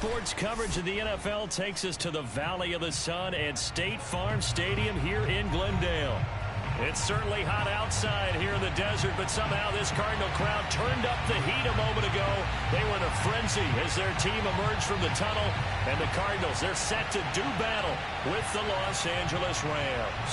sports coverage of the NFL takes us to the Valley of the Sun at State Farm Stadium here in Glendale. It's certainly hot outside here in the desert, but somehow this Cardinal crowd turned up the heat a moment ago. They were in a frenzy as their team emerged from the tunnel, and the Cardinals, they're set to do battle with the Los Angeles Rams.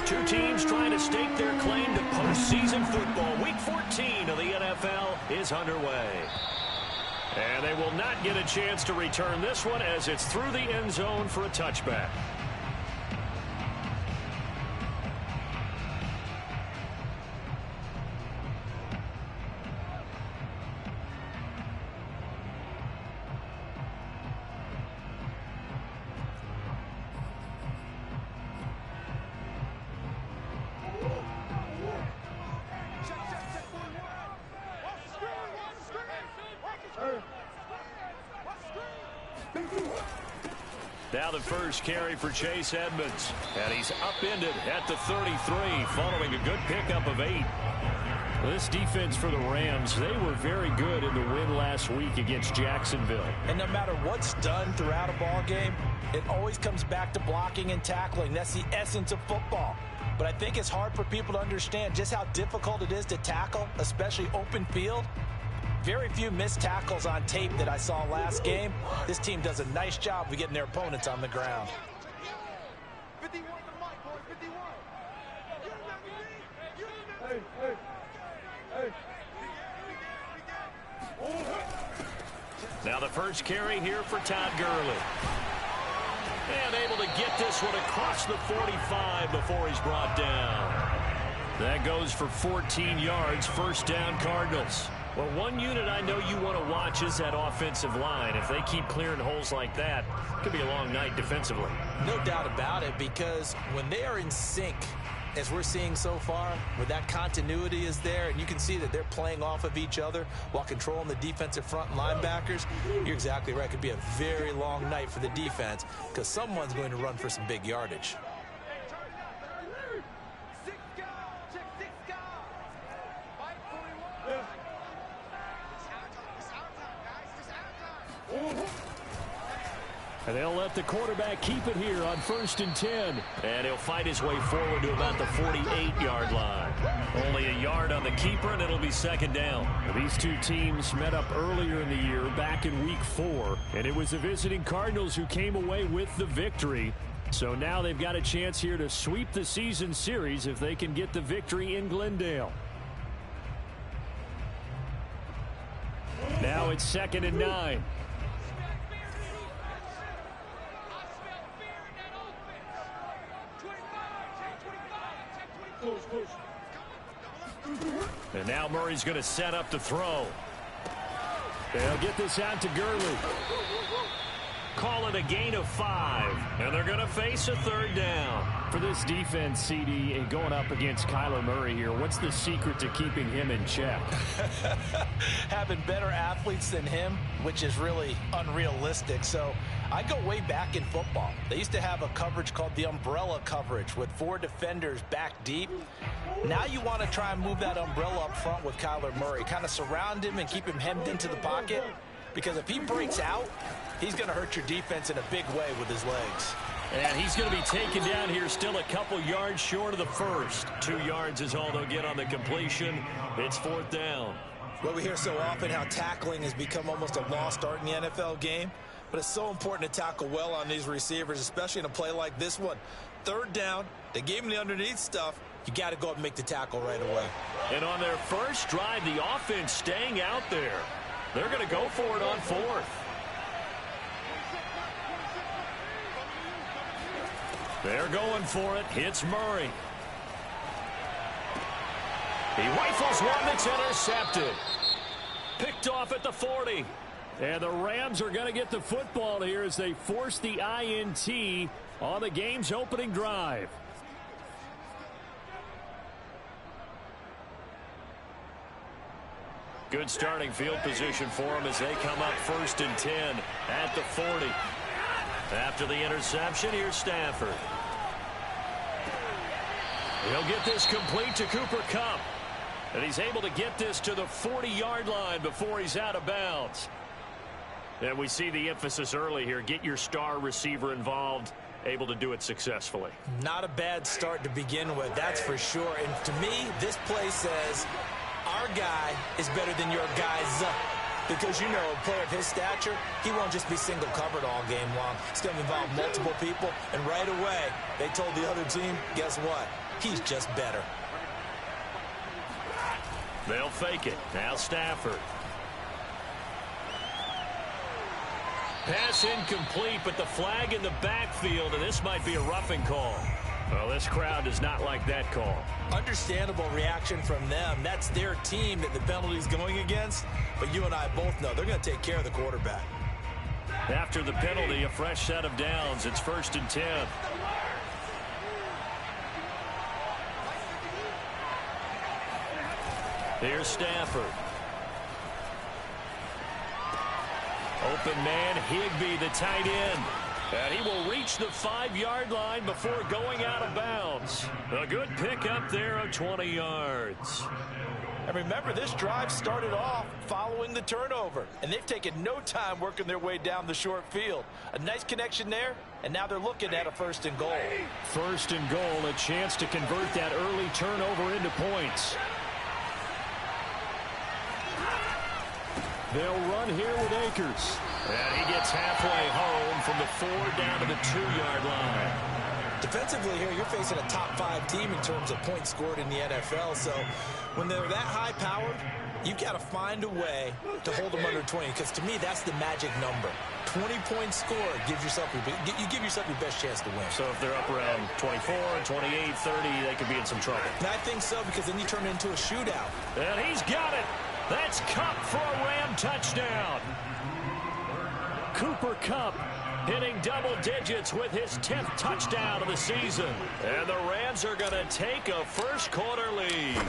Two teams trying to stake their claim to postseason football. Week 14 of the NFL is underway. And they will not get a chance to return this one as it's through the end zone for a touchback. Now the first carry for Chase Edmonds. And he's upended at the 33 following a good pickup of 8. This defense for the Rams, they were very good in the win last week against Jacksonville. And no matter what's done throughout a ball game, it always comes back to blocking and tackling. That's the essence of football. But I think it's hard for people to understand just how difficult it is to tackle, especially open field. Very few missed tackles on tape that I saw last game. This team does a nice job of getting their opponents on the ground. 51 to Mike, boys, 51. Now the first carry here for Todd Gurley. And able to get this one across the 45 before he's brought down. That goes for 14 yards, first down Cardinals. Well, one unit I know you want to watch is that offensive line. If they keep clearing holes like that, it could be a long night defensively. No doubt about it, because when they are in sync, as we're seeing so far, where that continuity is there, and you can see that they're playing off of each other while controlling the defensive front and linebackers, you're exactly right. It could be a very long night for the defense because someone's going to run for some big yardage. And they'll let the quarterback keep it here on 1st and 10. And he'll fight his way forward to about the 48-yard line. Only a yard on the keeper, and it'll be second down. These two teams met up earlier in the year, back in Week 4. And it was the visiting Cardinals who came away with the victory. So now they've got a chance here to sweep the season series if they can get the victory in Glendale. Now it's 2nd and 9. And now Murray's going to set up to throw. They'll get this out to Gurley. Call it a gain of 5. And they're going to face a 3rd down. For this defense, CD, going up against Kyler Murray here, what's the secret to keeping him in check? Having better athletes than him, which is really unrealistic. So I go way back in football. They used to have a coverage called the umbrella coverage with 4 defenders back deep. Now you want to try and move that umbrella up front with Kyler Murray. Kind of surround him and keep him hemmed into the pocket. Because if he breaks out, he's going to hurt your defense in a big way with his legs. And he's going to be taken down here still a couple yards short of the first. 2 yards is all they'll get on the completion. It's 4th down. Well, we hear so often how tackling has become almost a lost art in the NFL game. But it's so important to tackle well on these receivers, especially in a play like this one. 3rd down, they gave him the underneath stuff. You got to go up and make the tackle right away. And on their first drive, the offense staying out there. They're going to go for it on 4th. They're going for it. It's Murray. He rifles one that's intercepted. Picked off at the 40. And the Rams are going to get the football here as they force the INT on the game's opening drive. Good starting field position for them as they come up 1st and 10 at the 40. After the interception, here's Stafford. He'll get this complete to Cooper Kupp. And he's able to get this to the 40-yard line before he's out of bounds. And we see the emphasis early here. Get your star receiver involved. Able to do it successfully. Not a bad start to begin with, that's for sure. And to me, this play says our guy is better than your guys. Because, you know, a player of his stature, he won't just be single covered all game long. It's going to involve multiple people. And right away, they told the other team, guess what? He's just better. They'll fake it. Now Stafford. Pass incomplete, but the flag in the backfield, and this might be a roughing call. Well, this crowd does not like that call. Understandable reaction from them. That's their team that the penalty's going against. But you and I both know they're going to take care of the quarterback. After the penalty, a fresh set of downs. It's 1st and 10. Here's Stafford. Open man, Higbee, the tight end. And he will reach the 5-yard line before going out of bounds. A good pickup there of 20 yards. And remember, this drive started off following the turnover. And they've taken no time working their way down the short field. A nice connection there, and now they're looking at a 1st and goal. 1st and goal, a chance to convert that early turnover into points. They'll run here with Akers. And he gets halfway home from the 4 down to the 2-yard line. Defensively here, you're facing a top 5 team in terms of points scored in the NFL. So when they're that high-powered, you've got to find a way to hold them under 20. Because to me, that's the magic number. 20 points scored gives yourself you give yourself your best chance to win. So if they're up around 24, 28, 30, they could be in some trouble. And I think so, because then you turn it into a shootout. And he's got it. That's Kupp for a Ram touchdown. Cooper Kupp hitting double digits with his 10th touchdown of the season. And the Rams are going to take a first-quarter lead.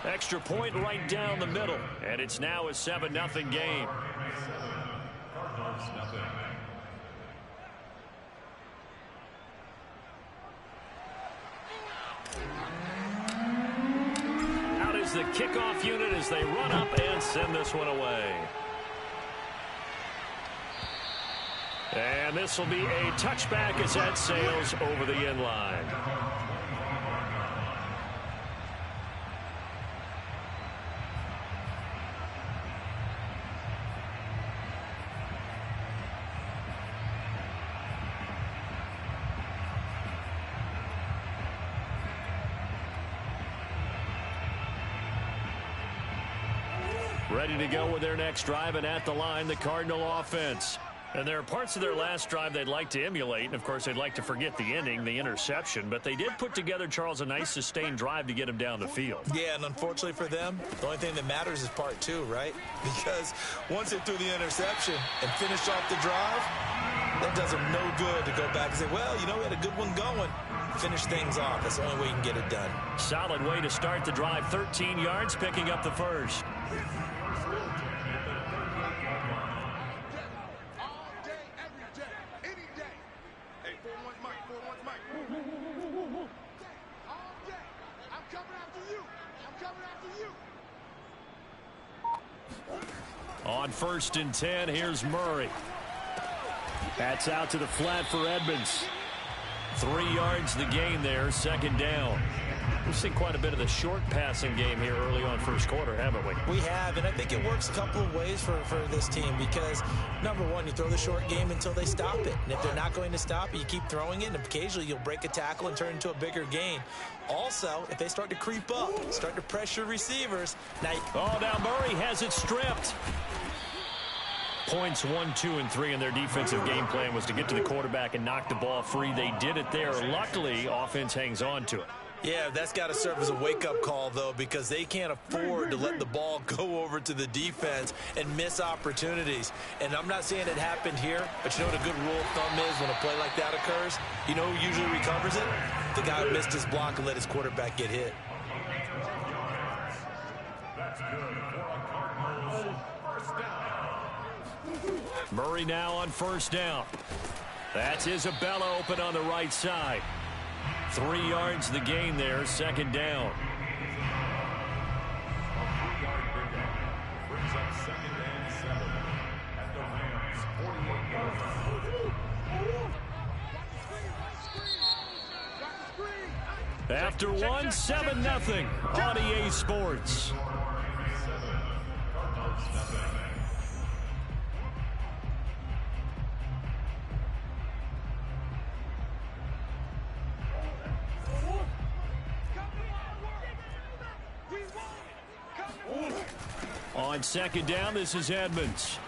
Extra point right down the middle. And it's now a 7-0 game. Out is the kickoff unit as they run up and send this one away. And this will be a touchback as that sails over the end line. Ready to go with their next drive, and at the line, the Cardinal offense. And there are parts of their last drive they'd like to emulate, and of course they'd like to forget the ending, the interception, but they did put together, Charles, a nice sustained drive to get him down the field. Yeah, and unfortunately for them, the only thing that matters is part 2, right? Because once they threw the interception and finished off the drive, that does them no good to go back and say, well, you know, we had a good one going. Finish things off. That's the only way you can get it done. Solid way to start the drive. 13 yards, picking up the first. On 1st and 10, here's Murray. That's out to the flat for Edmonds. 3 yards the gain there, 2nd down. We've seen quite a bit of the short passing game here early on first quarter, haven't we? We have, and I think it works a couple of ways for this team because, number one, you throw the short game until they stop it. And if they're not going to stop it, you keep throwing it, and occasionally you'll break a tackle and turn it into a bigger gain. Also, if they start to creep up, start to pressure receivers. Now Murray has it stripped. Points 1, 2, and 3 in their defensive game plan was to get to the quarterback and knock the ball free. They did it there. Luckily, offense hangs on to it. Yeah, that's got to serve as a wake-up call, though, because they can't afford to let the ball go over to the defense and miss opportunities. And I'm not saying it happened here, but you know what a good rule of thumb is when a play like that occurs? You know who usually recovers it? The guy who missed his block and let his quarterback get hit. Murray now on first down. That's Isabella open on the right side. 3 yards the gain there, second down. After one, 7-0 on EA Sports. On second down, this is Edmonds.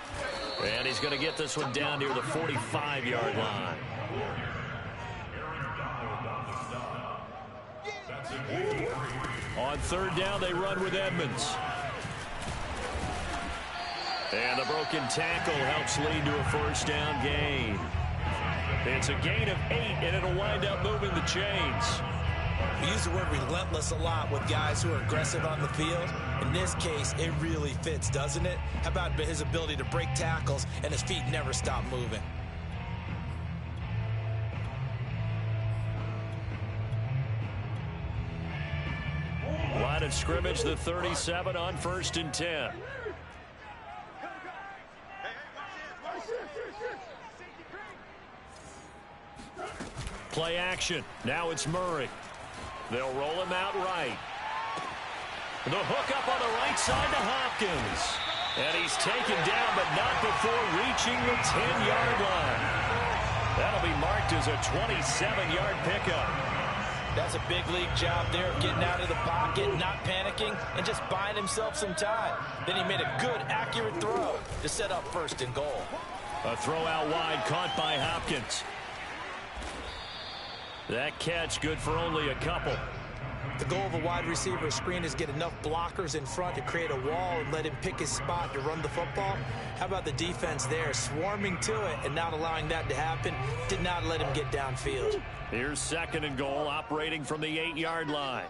And he's going to get this one down near the 45-yard line. On third down, they run with Edmonds. And the broken tackle helps lead to a first down gain. It's a gain of 8, and it'll wind up moving the chains. We use the word relentless a lot with guys who are aggressive on the field. In this case, it really fits, doesn't it? How about his ability to break tackles and his feet never stop moving? Line of scrimmage, the 37 on first and 10. Play action. Now it's Murray. They'll roll him out right. The hook up on the right side to Hopkins. And he's taken down, but not before reaching the 10-yard line. That'll be marked as a 27-yard pickup. That's a big league job there, getting out of the pocket, not panicking, and just buying himself some time. Then he made a good, accurate throw to set up first and goal. A throw out wide caught by Hopkins. That catch good for only a couple. The goal of a wide receiver screen is get enough blockers in front to create a wall and let him pick his spot to run the football. How about the defense there, swarming to it and not allowing that to happen? Did not let him get downfield. Here's second and goal, operating from the 8-yard line.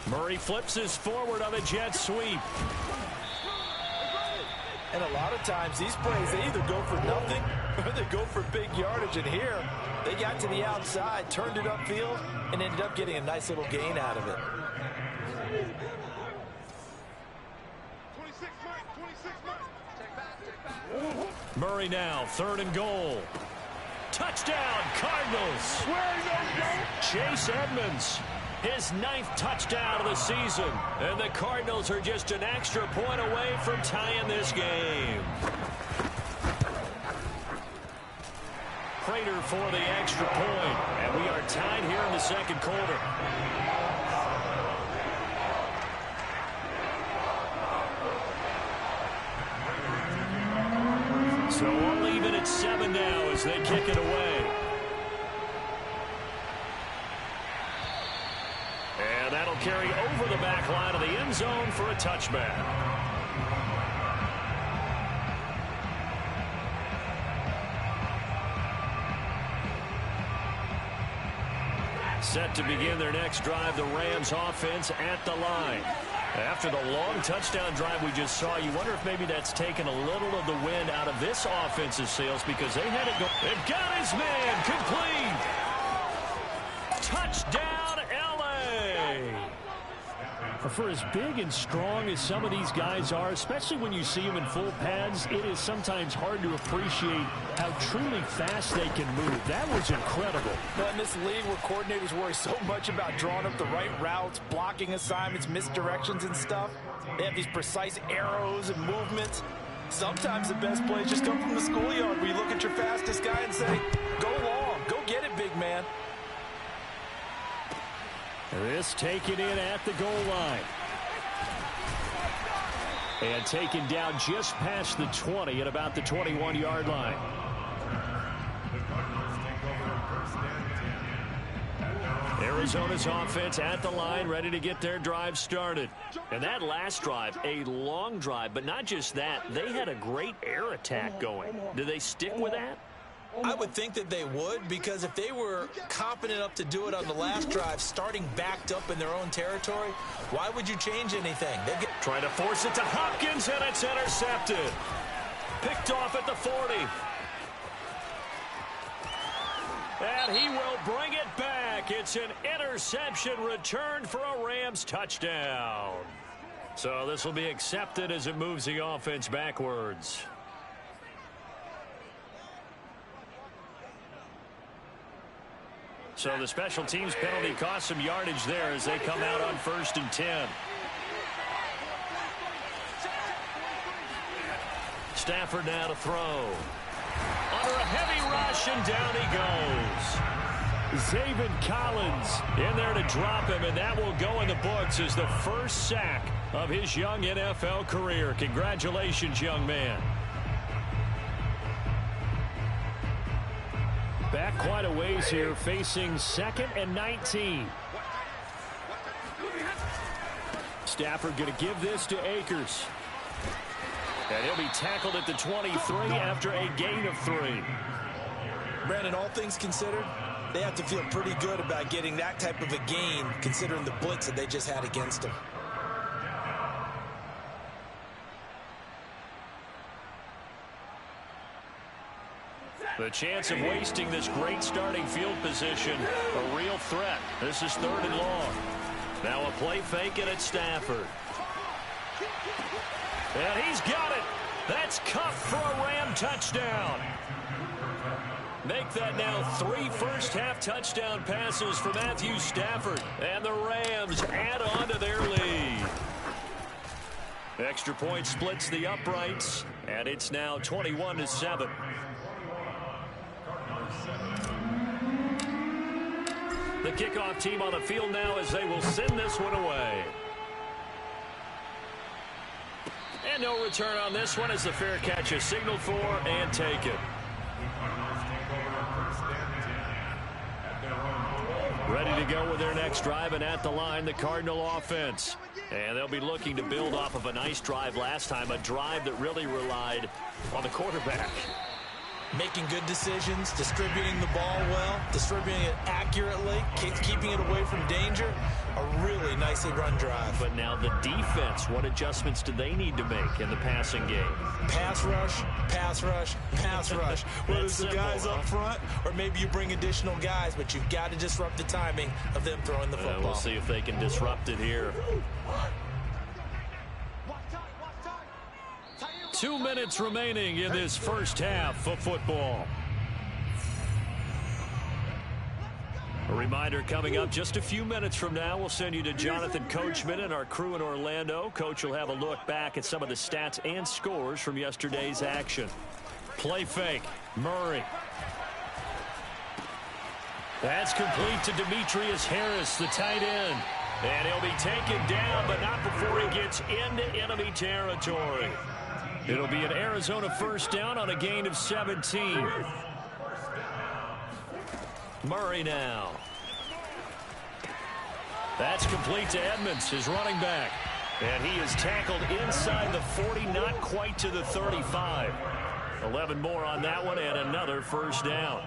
Murray flips his forward on a jet sweep. And a lot of times these plays, they either go for nothing or they go for big yardage. And here, they got to the outside, turned it upfield, and ended up getting a nice little gain out of it. 26 Mike. Murray now, third and goal. Touchdown, Cardinals. Chase Edmonds, his 9th touchdown of the season. And the Cardinals are just an extra point away from tying this game. Prater for the extra point. And we are tied here in the second quarter. So we'll leave it at 7 now as they kick it away. And that'll carry over the back line of the end zone for a touchback. Set to begin their next drive, the Rams offense at the line. After the long touchdown drive we just saw, you wonder if maybe that's taken a little of the wind out of this offensive sails because they had it go. They've got his man complete. Touchdown, L.A. For as big and strong as some of these guys are, especially when you see them in full pads, it is sometimes hard to appreciate how truly fast they can move. That was incredible. Well, in this league where coordinators worry so much about drawing up the right routes, blocking assignments, misdirections and stuff, they have these precise arrows and movements. Sometimes the best plays just come from the schoolyard where you look at your fastest guy and say, go long, go get it, big man. This taken in at the goal line. And taken down just past the 20 at about the 21-yard line. Arizona's offense at the line, ready to get their drive started. And that last drive, a long drive, but not just that. They had a great air attack going. Do they stick with that? I would think that they would, because if they were confident enough to do it on the last drive, starting backed up in their own territory, why would you change anything? Trying to force it to Hopkins, and it's intercepted. Picked off at the 40. And he will bring it back. It's an interception returned for a Rams touchdown. So this will be accepted as it moves the offense backwards. So the special teams penalty cost some yardage there as they come out on 1st and 10. Stafford now to throw. Under a heavy rush, and down he goes. Zaven Collins in there to drop him, and that will go in the books as the first sack of his young NFL career. Congratulations, young man. Back quite a ways here, facing 2nd and 19. Stafford going to give this to Akers. And he'll be tackled at the 23 after a gain of 3. Brandon, all things considered, they have to feel pretty good about getting that type of a gain, considering the blitz that they just had against them. The chance of wasting this great starting field position, a real threat. This is 3rd and long. Now a play fake, and it's Stafford. And he's got it. That's cuffed for a Ram touchdown. Make that now 3 first-half touchdown passes for Matthew Stafford. And the Rams add on to their lead. Extra point splits the uprights, and it's now 21-7. The kickoff team on the field now as they will send this one away. And no return on this one as the fair catch is signaled for and taken. Ready to go with their next drive, and at the line, the Cardinal offense. And they'll be looking to build off of a nice drive last time, a drive that really relied on the quarterback. Making good decisions, distributing the ball well, distributing it accurately, keeping it away from danger. A really nicely run drive. But now the defense, what adjustments do they need to make in the passing game? Pass rush, pass rush, pass rush. Whether it's the guys up front or maybe you bring additional guys, but you've got to disrupt the timing of them throwing the football. We'll see if they can disrupt it here. 2 minutes remaining in this first half of football. A reminder coming up just a few minutes from now. We'll send you to Jonathan Coachman and our crew in Orlando. Coach will have a look back at some of the stats and scores from yesterday's action. Play fake. Murray. That's complete to Demetrius Harris, the tight end. And he'll be taken down, but not before he gets into enemy territory. It'll be an Arizona first down on a gain of 17. Murray now. That's complete to Edmonds, his running back. And he is tackled inside the 40, not quite to the 35. 11 more on that one, and another first down.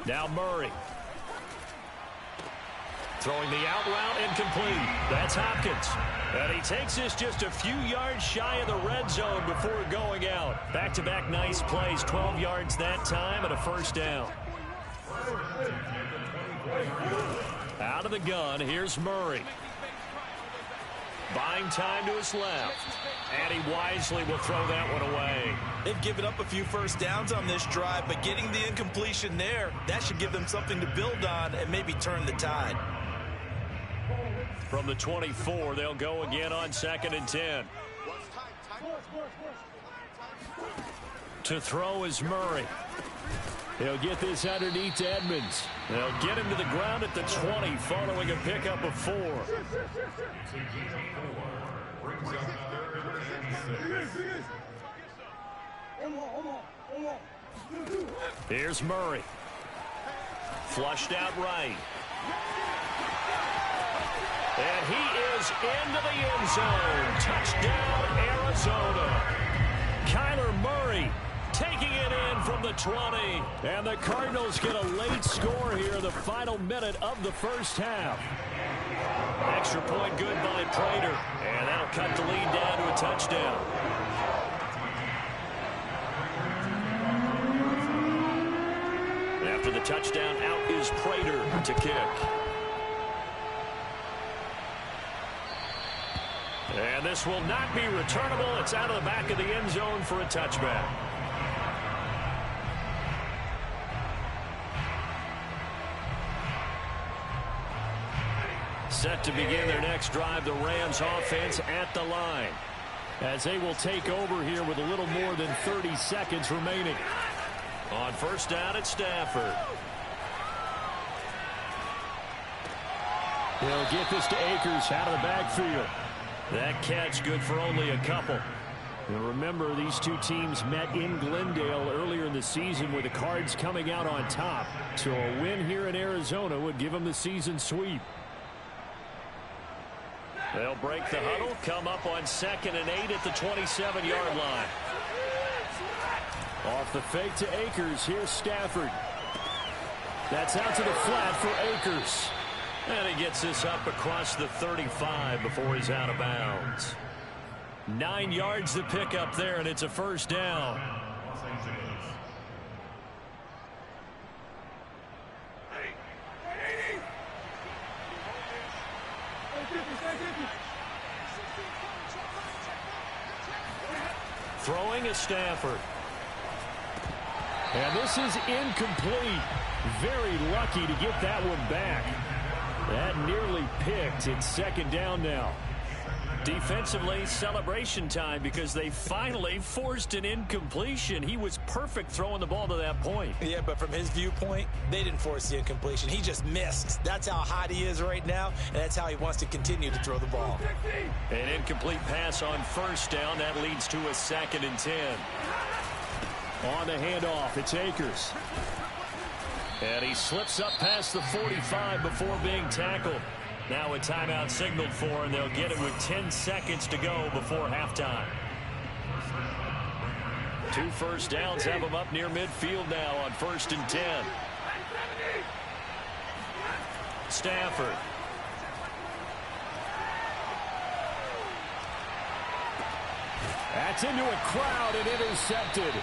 Now Murray. Throwing the out route, incomplete. That's Hopkins. And he takes this just a few yards shy of the red zone before going out. Back-to-back nice plays, 12 yards that time and a first down. Out of the gun, here's Murray. Buying time to his left. And he wisely will throw that one away. They've given up a few first downs on this drive, but getting the incompletion there, that should give them something to build on and maybe turn the tide. From the 24, they'll go again on 2nd and 10. To throw is Murray. He'll get this underneath to Edmonds. They'll get him to the ground at the 20 following a pickup of 4. Here's Murray. Flushed out right. And he is into the end zone. Touchdown, Arizona. Arizona. Kyler Murray taking it in from the 20. And the Cardinals get a late score here in the final minute of the first half. Extra point good by Prater. And that'll cut the lead down to a touchdown. After the touchdown, out is Prater to kick. And this will not be returnable. It's out of the back of the end zone for a touchback. Set to begin their next drive, the Rams offense at the line, as they will take over here with a little more than 30 seconds remaining. On first down, it's Stafford. He'll get this to Akers out of the backfield. That catch good for only a couple. And remember, these two teams met in Glendale earlier in the season with the Cards coming out on top. So a win here in Arizona would give them the season sweep. They'll break the huddle, come up on 2nd and 8 at the 27-yard line. Off the fake to Akers. Here's Stafford. That's out to the flat for Akers. And he gets this up across the 35 before he's out of bounds. 9 yards to pick up there, and it's a first down. Throwing is Stafford. And this is incomplete. Very lucky to get that one back. That nearly picked. It's 2nd down now. Defensively, celebration time because they finally forced an incompletion. He was perfect throwing the ball to that point. Yeah, but from his viewpoint, they didn't force the incompletion. He just missed. That's how hot he is right now, and that's how he wants to continue to throw the ball. An incomplete pass on first down. That leads to a 2nd and 10. On the handoff, it's Akers. And he slips up past the 45 before being tackled. Now a timeout signaled for, and they'll get it with 10 seconds to go before halftime. 2 first downs have them up near midfield now on 1st and 10. Stafford. That's into a crowd and intercepted.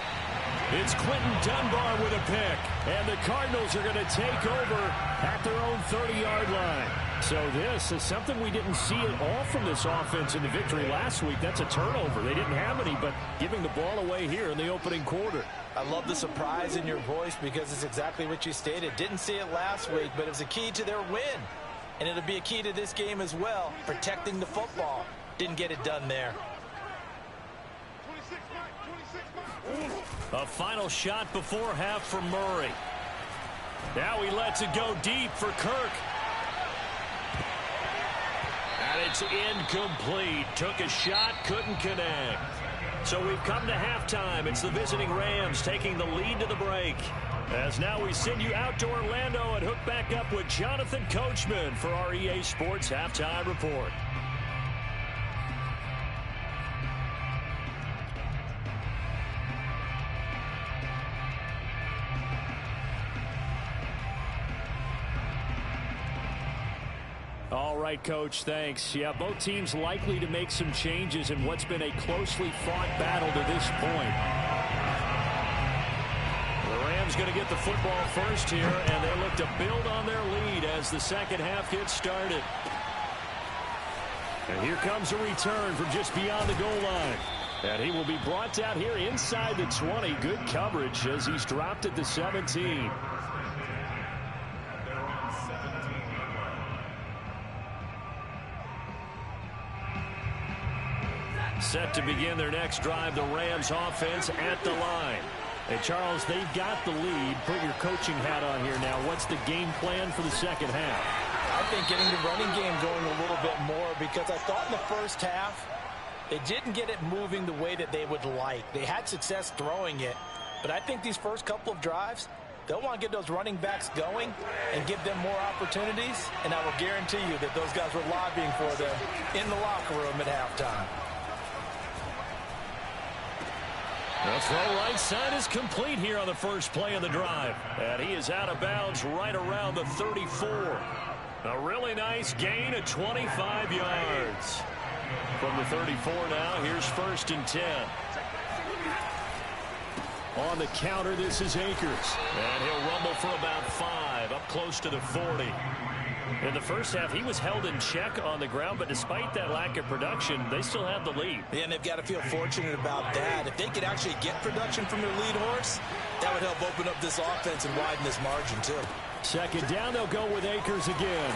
It's Quentin Dunbar with a pick. And the Cardinals are going to take over at their own 30-yard line. So this is something we didn't see at all from this offense in the victory last week. That's a turnover. They didn't have any, but giving the ball away here in the opening quarter. I love the surprise in your voice because it's exactly what you stated. Didn't see it last week, but it was a key to their win. And it'll be a key to this game as well, protecting the football. Didn't get it done there. A final shot before half from Murray. Now he lets it go deep for Kirk. And it's incomplete. Took a shot, couldn't connect. So we've come to halftime. It's the visiting Rams taking the lead to the break. As now we send you out to Orlando and hook back up with Jonathan Coachman for our EA Sports Halftime Report. All right, Coach, thanks. Yeah, both teams likely to make some changes in what's been a closely fought battle to this point. The Rams going to get the football first here, and they look to build on their lead as the second half gets started. And here comes a return from just beyond the goal line. And he will be brought down here inside the 20. Good coverage as he's dropped at the 17. Set to begin their next drive, the Rams offense at the line. Hey, Charles, they've got the lead. Put your coaching hat on here now. What's the game plan for the second half? I think getting the running game going a little bit more, because I thought in the first half they didn't get it moving the way that they would like. They had success throwing it, but I think these first couple of drives, they'll want to get those running backs going and give them more opportunities, and I will guarantee you that those guys were lobbying for them in the locker room at halftime. The throw right side is complete here on the first play of the drive. And he is out of bounds right around the 34. A really nice gain of 25 yards. From the 34 now, here's 1st and 10. On the counter, this is Akers. And he'll rumble for about 5, up close to the 40. In the first half, he was held in check on the ground, but despite that lack of production, they still have the lead. Yeah, and they've got to feel fortunate about that. If they could actually get production from their lead horse, that would help open up this offense and widen this margin, too. 2nd down, they'll go with Akers again.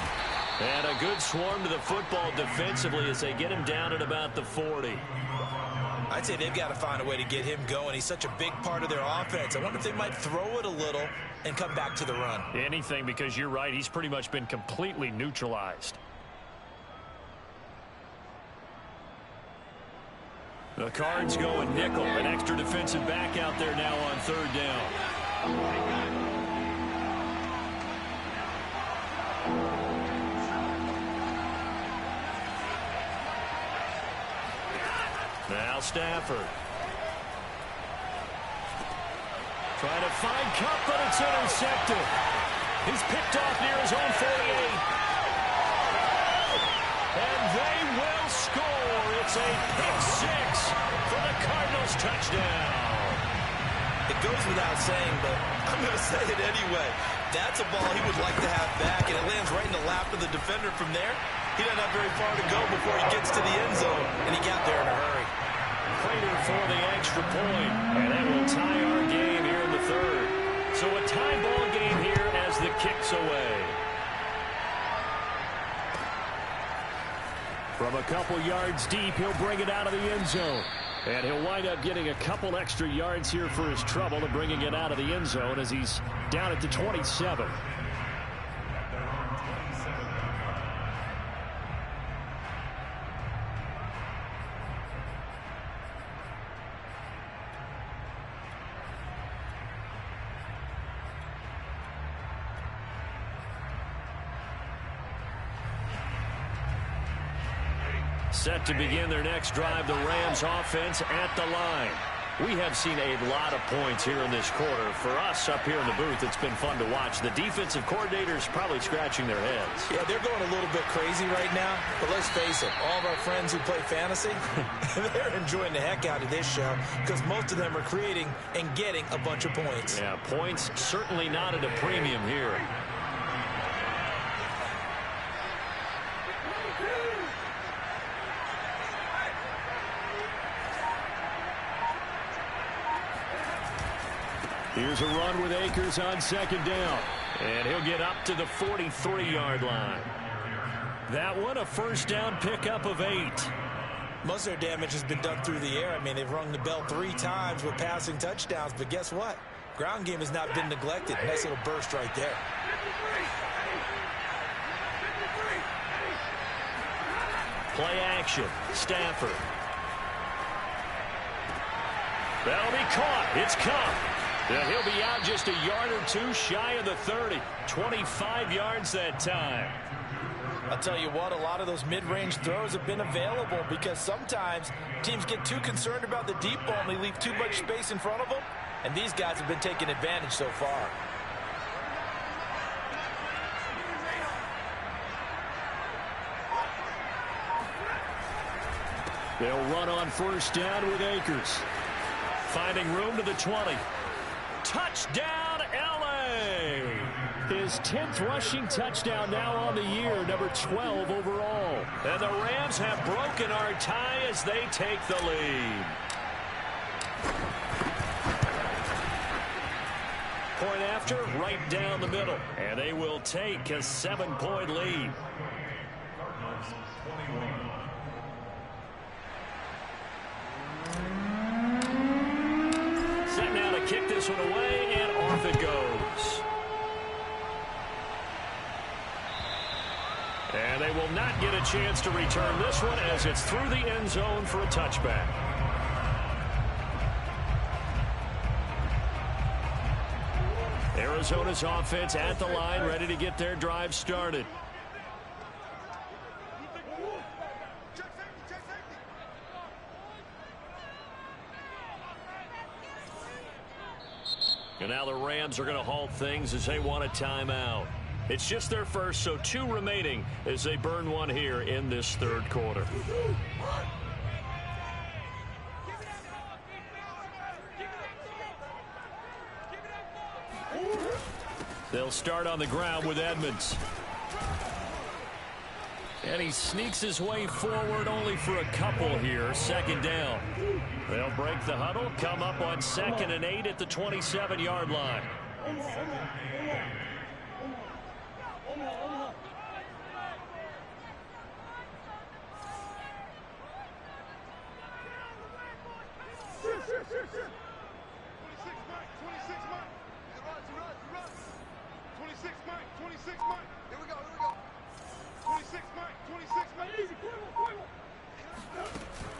And a good swarm to the football defensively as they get him down at about the 40. I'd say they've got to find a way to get him going. He's such a big part of their offense. I wonder if they might throw it a little and come back to the run. Anything, because you're right. He's pretty much been completely neutralized. The Cards going nickel. An extra defensive back out there now on 3rd down. Now Stafford. Trying to find Cup, but it's intercepted. He's picked off near his own 48. And they will score. It's a pick 6 for the Cardinals touchdown. It goes without saying, but I'm going to say it anyway. That's a ball he would like to have back, and it lands right in the lap of the defender from there. He doesn't have very far to go before he gets to the end zone, and he got there in a hurry. Prater for the extra point, and that will tie our game here in the 3rd. So a tie ball game here as the kick's away. From a couple yards deep, he'll bring it out of the end zone. And he'll wind up getting a couple extra yards here for his trouble and bringing it out of the end zone as he's down at the 27. Set to begin their next drive, the Rams offense at the line. We have seen a lot of points here in this quarter. For us up here in the booth, it's been fun to watch. The defensive coordinators probably scratching their heads. Yeah, they're going a little bit crazy right now. But let's face it, all of our friends who play fantasy, they're enjoying the heck out of this show because most of them are creating and getting a bunch of points. Yeah, points certainly not at a premium here. Here's a run with Akers on 2nd down. And he'll get up to the 43-yard line. That one, a 1st down pickup of 8. Most of their damage has been done through the air. I mean, they've rung the bell 3 times with passing touchdowns. But guess what? Ground game has not been neglected. Nice little burst right there. Play action. Stafford. That'll be caught. It's Cup. And he'll be out just a yard or 2 shy of the 30. 25 yards that time. I'll tell you what, a lot of those mid-range throws have been available because sometimes teams get too concerned about the deep ball and they leave too much space in front of them. And these guys have been taking advantage so far. They'll run on 1st down with Akers. Finding room to the 20. Touchdown, L.A. His 10th rushing touchdown now on the year, number 12 overall. And the Rams have broken our tie as they take the lead. Point after, right down the middle. And they will take a 7-point lead. Set now to kick this one away, and off it goes. And they will not get a chance to return this one as it's through the end zone for a touchback. Arizona's offense at the line, ready to get their drive started. And now the Rams are going to halt things as they want a timeout. It's just their first, so 2 remaining as they burn one here in this third quarter. They'll start on the ground with Edmonds. And he sneaks his way forward only for a couple here. Second down. They'll break the huddle, come up on 2nd and 8 at the 27-yard line.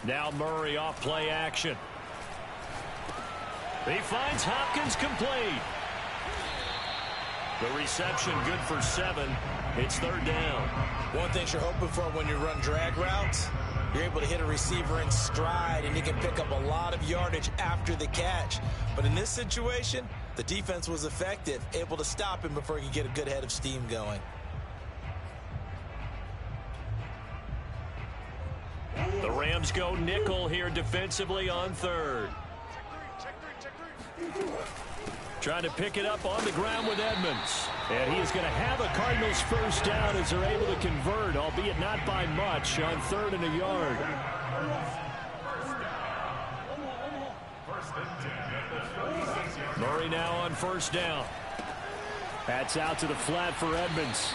Now Murray off play action. He finds Hopkins complete. The reception good for 7. It's 3rd down. One thing you're hoping for when you run drag routes, you're able to hit a receiver in stride and he can pick up a lot of yardage after the catch. But in this situation, the defense was effective, able to stop him before he could get a good head of steam going. The Rams go nickel here defensively on 3rd. Trying to pick it up on the ground with Edmonds. And he is going to have a Cardinals first down as they're able to convert, albeit not by much, on 3rd and a yard. Murray now on 1st down. That's out to the flat for Edmonds.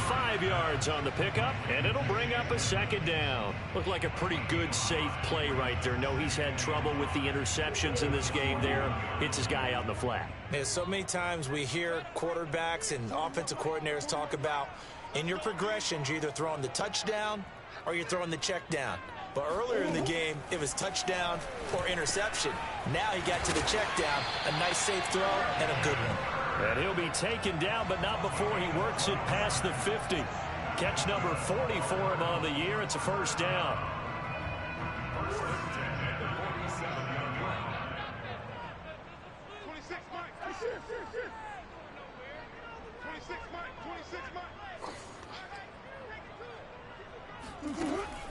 5 yards on the pickup, and it'll bring up a 2nd down. Looked like a pretty good, safe play right there. No, he's had trouble with the interceptions in this game there. Hits his guy out in the flat. Yeah, so many times we hear quarterbacks and offensive coordinators talk about in your progressions, you're either throwing the touchdown or you're throwing the check down. But earlier in the game, it was touchdown or interception. Now he got to the check down, a nice safe throw, and a good one. And he'll be taken down, but not before he works it past the 50. Catch number 40 for him on the year. It's a first down.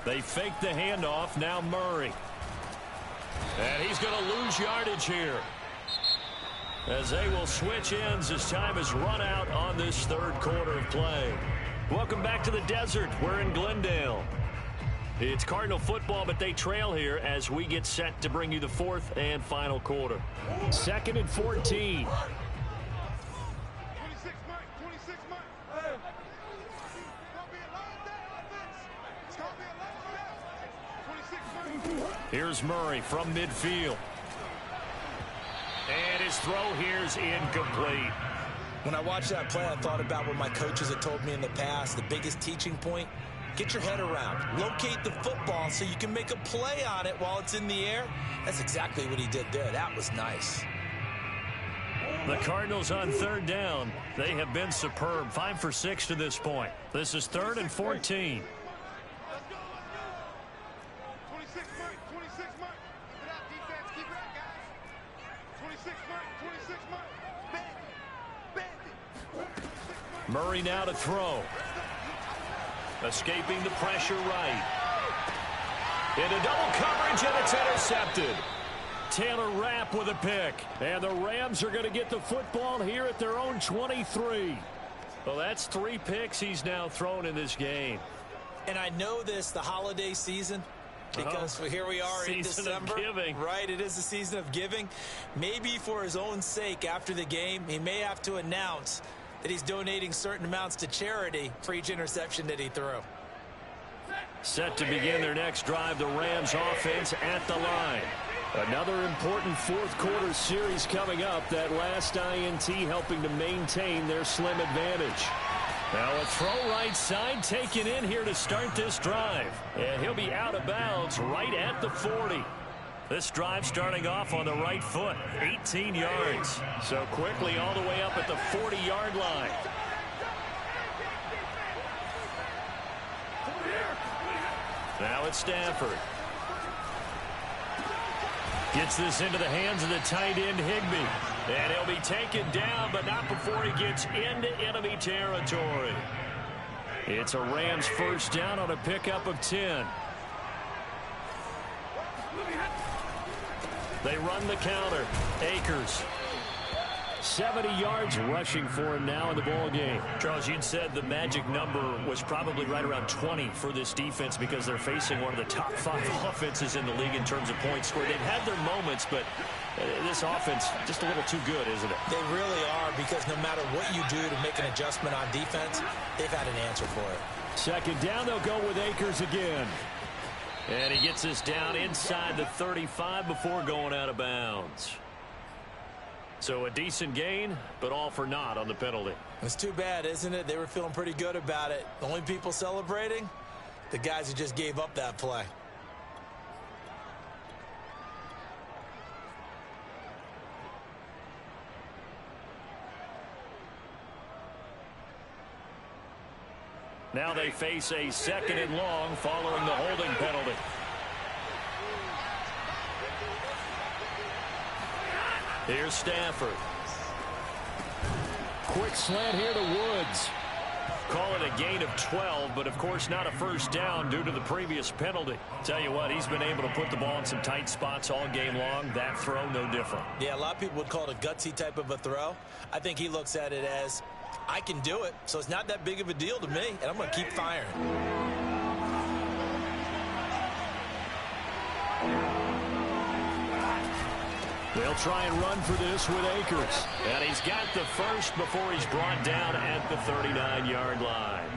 They fake the handoff. Now Murray. And he's going to lose yardage here, as they will switch ends as time is run out on this 3rd quarter of play. Welcome back to the desert. We're in Glendale. It's Cardinal football, but they trail here as we get set to bring you the 4th and final quarter. 2nd and 14. Here's Murray from midfield. And his throw here is incomplete. When I watched that play, I thought about what my coaches had told me in the past. The biggest teaching point, get your head around. Locate the football so you can make a play on it while it's in the air. That's exactly what he did there. That was nice. The Cardinals on 3rd down. They have been superb. 5 for 6 to this point. This is 3rd and 14. Murray now to throw. Escaping the pressure right. Into double coverage, and it's intercepted. Taylor Rapp with a pick. And the Rams are going to get the football here at their own 23. Well, that's 3 picks he's now thrown in this game. And I know this, the holiday season, because here we are in December. Season of giving. Right, it is the season of giving. Maybe for his own sake after the game, he may have to announce that he's donating certain amounts to charity for each interception that he threw. Set to begin their next drive, the Rams offense at the line. Another important 4th quarter series coming up. That last INT helping to maintain their slim advantage. Now a throw right side taken in here to start this drive. And he'll be out of bounds right at the 40. This drive starting off on the right foot, 18 yards. So quickly all the way up at the 40-yard line. Now it's Stafford. Gets this into the hands of the tight end, Higbee. And he'll be taken down, but not before he gets into enemy territory. It's a Rams first down on a pickup of 10. They run the counter. Akers. 70 yards rushing for him now in the ball game. Charles, you'd said the magic number was probably right around 20 for this defense because they're facing one of the top 5 offenses in the league in terms of points scored. They've had their moments, but this offense just a little too good, isn't it? They really are, because no matter what you do to make an adjustment on defense, they've had an answer for it. Second down, they'll go with Akers again. And he gets this down inside the 35 before going out of bounds. So a decent gain, but all for naught on the penalty. It's too bad, isn't it? They were feeling pretty good about it. The only people celebrating, the guys who just gave up that play. Now they face a second and long following the holding penalty. Here's Stafford. Quick slant here to Woods. Call it a gain of 12, but of course not a first down due to the previous penalty. Tell you what, he's been able to put the ball in some tight spots all game long. That throw, no different. Yeah, a lot of people would call it a gutsy type of a throw. I think he looks at it as, I can do it, so it's not that big of a deal to me, and I'm going to keep firing. They'll try and run for this with Akers. And he's got the first before he's brought down at the 39-yard line.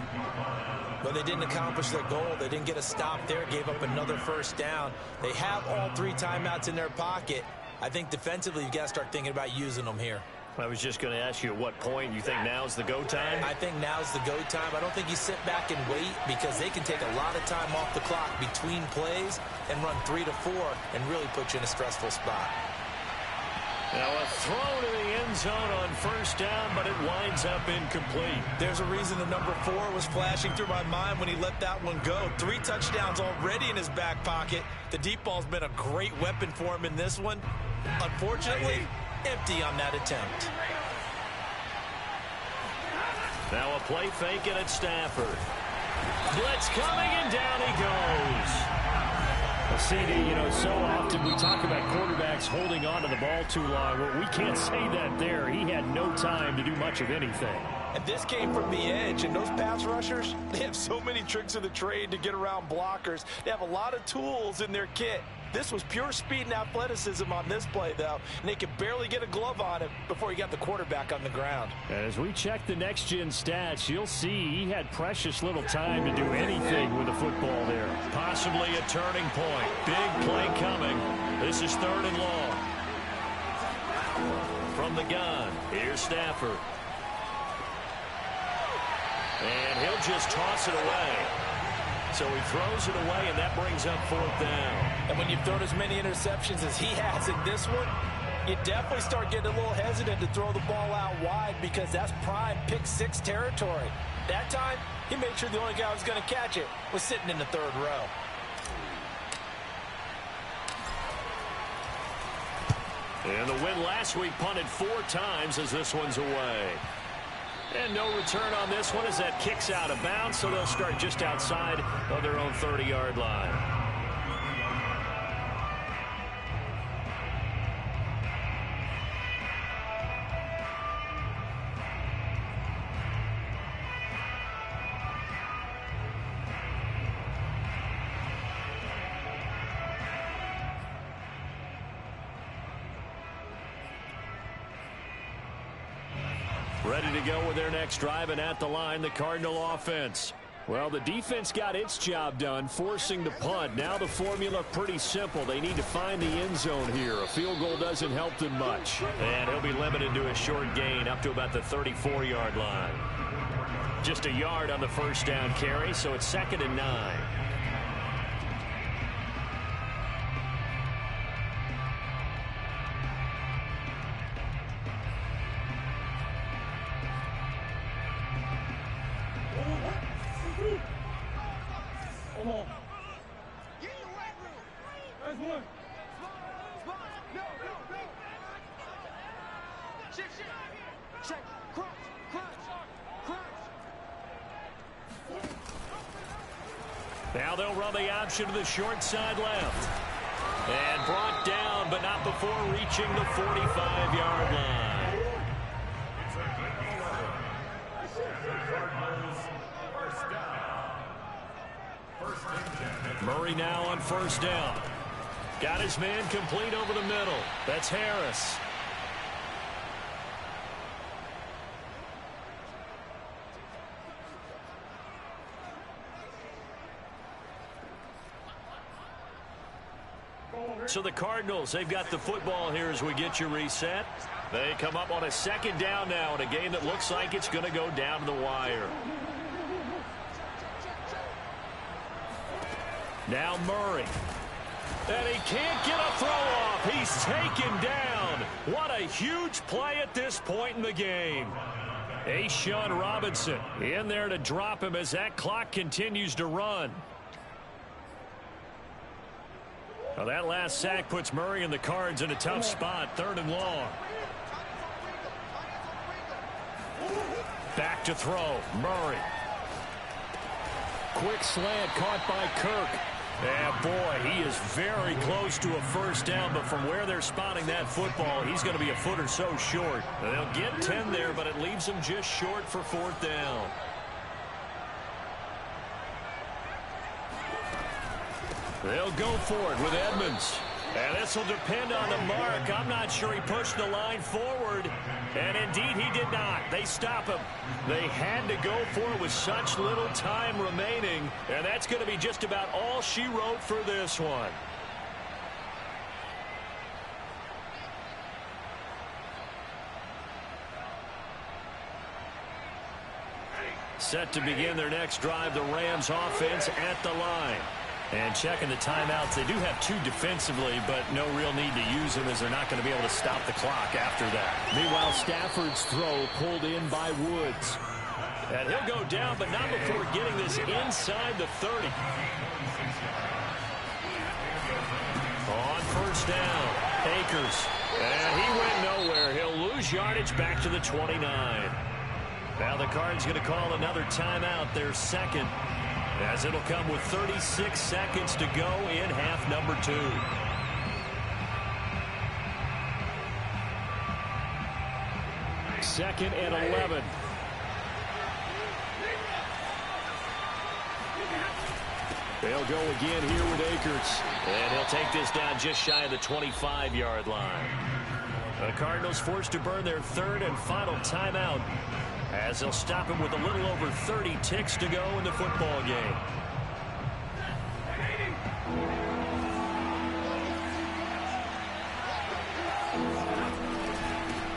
But they didn't accomplish their goal. They didn't get a stop there, gave up another first down. They have all 3 timeouts in their pocket. I think defensively you've got to start thinking about using them here. I was just going to ask you at what point you think now's the go time? I think now's the go time. I don't think you sit back and wait, because they can take a lot of time off the clock between plays and run 3 to 4 and really put you in a stressful spot. Now a throw to the end zone on first down, but it winds up incomplete. There's a reason the number 4 was flashing through my mind when he let that one go. 3 touchdowns already in his back pocket. The deep ball's been a great weapon for him in this one. Unfortunately, empty on that attempt. Now a play fake, and it's Stafford. Blitz coming, and down he goes. Well, CD, you know, so often we talk about quarterbacks holding on to the ball too long. Well, we can't say that there. He had no time to do much of anything. And this came from the edge, and those pass rushers, they have so many tricks of the trade to get around blockers. They have a lot of tools in their kit. This was pure speed and athleticism on this play, though, and they could barely get a glove on it before he got the quarterback on the ground. And as we check the next-gen stats, you'll see he had precious little time to do anything with the football there. Possibly a turning point. Big play coming. This is 3rd and long. From the gun, here's Stafford. And he'll just toss it away. So he throws it away, and that brings up 4th down. And when you've thrown as many interceptions as he has in this one, you definitely start getting a little hesitant to throw the ball out wide, because that's prime pick 6 territory. That time, he made sure the only guy who was going to catch it was sitting in the 3rd row. And the win last week punted 4 times as this one's away. And no return on this one as that kicks out of bounds, so they'll start just outside of their own 30-yard line. Ready to go with their next drive, and at the line, the Cardinal offense. Well, the defense got its job done, forcing the punt. Now the formula pretty simple. They need to find the end zone here. A field goal doesn't help them much. And he'll be limited to a short gain up to about the 34-yard line. Just a yard on the first down carry, so it's 2nd and 9. Now they'll run the option to the short side left. And brought down, but not before reaching the 45-yard line. Murray now on first down. Got his man complete over the middle. That's Harris. So the Cardinals, they've got the football here as we get you reset. They come up on a second down now in a game that looks like it's going to go down to the wire. Now Murray. And he can't get a throw off. He's taken down. What a huge play at this point in the game. Sean Robinson in there to drop him as that clock continues to run. Well, that last sack puts Murray and the Cards in a tough spot, 3rd and long. Back to throw, Murray. Quick slant caught by Kirk. Yeah, boy, he is very close to a first down, but from where they're spotting that football, he's going to be a foot or so short. They'll get 10 there, but it leaves them just short for 4th down. They'll go for it with Edmonds. And this will depend on the mark. I'm not sure he pushed the line forward. And indeed, he did not. They stop him. They had to go for it with such little time remaining. And that's going to be just about all she wrote for this one. Set to begin their next drive, the Rams offense at the line. And checking the timeouts, they do have 2 defensively, but no real need to use them as they're not going to be able to stop the clock after that. Meanwhile, Stafford's throw pulled in by Woods. And he'll go down, but not before getting this inside the 30. On first down, Akers. And he went nowhere. He'll lose yardage back to the 29. Now the Cards going to call another timeout, their second, as it'll come with 36 seconds to go in half number 2. Second and 11. They'll go again here with Akers. And he'll take this down just shy of the 25-yard line. The Cardinals forced to burn their 3rd and final timeout, as they'll stop him with a little over 30 ticks to go in the football game.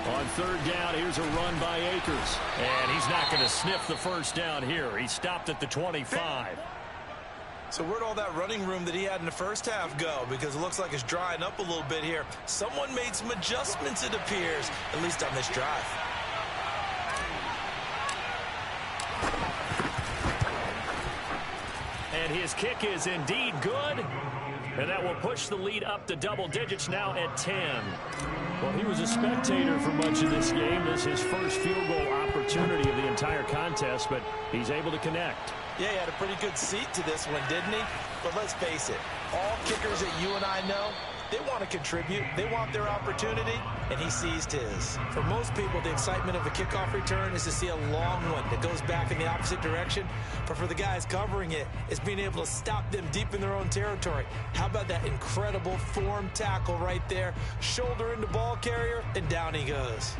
On 3rd down, here's a run by Akers. And he's not going to sniff the first down here. He stopped at the 25. So where'd all that running room that he had in the first half go? Because it looks like it's drying up a little bit here. Someone made some adjustments, it appears, at least on this drive. And his kick is indeed good. And that will push the lead up to double digits now at 10. Well, he was a spectator for much of this game. This is his first field goal opportunity of the entire contest, but he's able to connect. Yeah, he had a pretty good seat to this one, didn't he? But let's face it, all kickers that you and I know, they want to contribute. They want their opportunity, and he seized his. For most people, the excitement of a kickoff return is to see a long one that goes back in the opposite direction. But for the guys covering it, it's being able to stop them deep in their own territory. How about that incredible form tackle right there? Shoulder into ball carrier, and down he goes.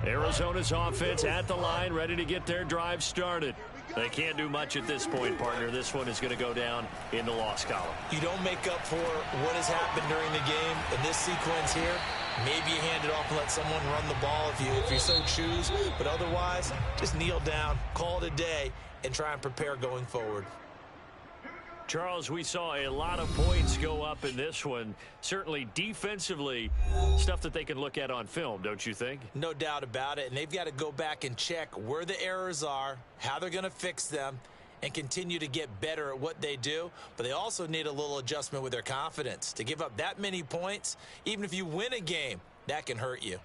Arizona's offense at the line, ready to get their drive started. They can't do much at this point, partner. This one is going to go down in the loss column. You don't make up for what has happened during the game in this sequence here. Maybe you hand it off and let someone run the ball if you so choose. But otherwise, just kneel down, call it a day, and try and prepare going forward. Charles, we saw a lot of points go up in this one. Certainly defensively, stuff that they can look at on film, don't you think? No doubt about it. And they've got to go back and check where the errors are, how they're going to fix them, and continue to get better at what they do. But they also need a little adjustment with their confidence. To give up that many points, even if you win a game, that can hurt you.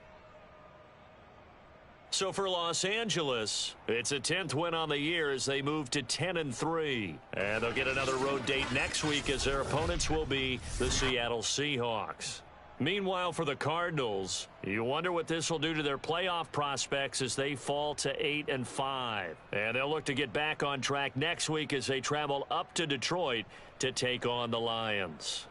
So for Los Angeles, it's a 10th win on the year as they move to 10-3. And they'll get another road date next week as their opponents will be the Seattle Seahawks. Meanwhile, for the Cardinals, you wonder what this will do to their playoff prospects as they fall to 8-5. And they'll look to get back on track next week as they travel up to Detroit to take on the Lions.